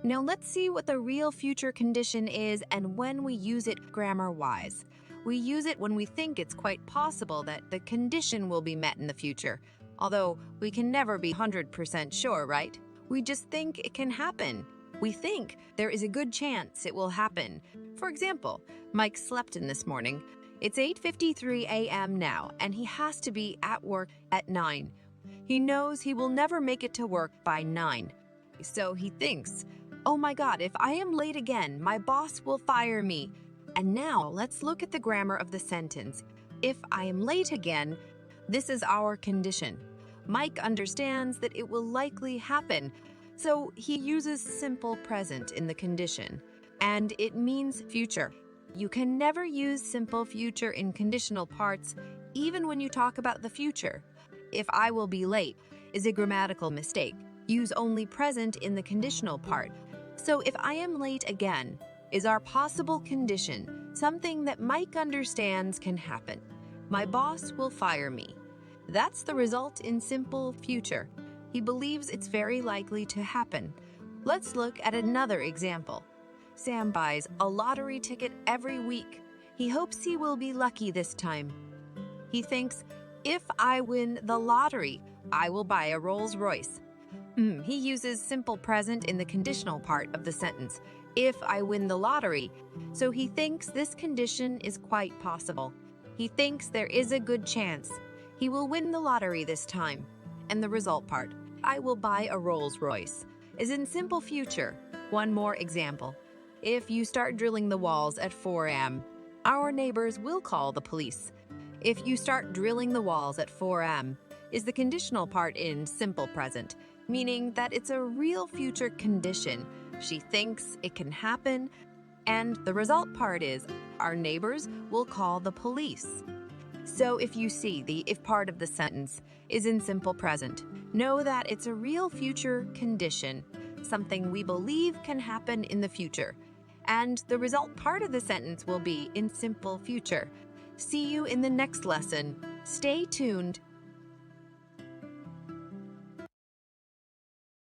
Now let's see what the real future condition is and when we use it grammar-wise. We use it when we think it's quite possible that the condition will be met in the future, although we can never be 100% sure, right? We just think it can happen. We think there is a good chance it will happen. For example, Mike slept in this morning. It's 8:53 a.m. now, and he has to be at work at 9. He knows he will never make it to work by 9. So he thinks, oh my God, if I am late again, my boss will fire me. And now let's look at the grammar of the sentence. If I am late again, this is our condition. Mike understands that it will likely happen, so he uses simple present in the condition, and it means future. You can never use simple future in conditional parts, even when you talk about the future. If I will be late is a grammatical mistake. Use only present in the conditional part. So if I am late again is our possible condition, something that Mike understands can happen. My boss will fire me. That's the result in simple future. He believes it's very likely to happen. Let's look at another example. Sam buys a lottery ticket every week. He hopes he will be lucky this time. He thinks, if I win the lottery, I will buy a Rolls Royce. He uses simple present in the conditional part of the sentence, if I win the lottery. So he thinks this condition is quite possible. He thinks there is a good chance he will win the lottery this time. And the result part, I will buy a Rolls Royce, is in simple future. One more example. If you start drilling the walls at 4 a.m., our neighbors will call the police. If you start drilling the walls at 4 a.m. is the conditional part in simple present, meaning that it's a real future condition. She thinks it can happen, and the result part is our neighbors will call the police. So if you see the if part of the sentence is in simple present, know that it's a real future condition, something we believe can happen in the future. And the result part of the sentence will be in simple future. See you in the next lesson. Stay tuned.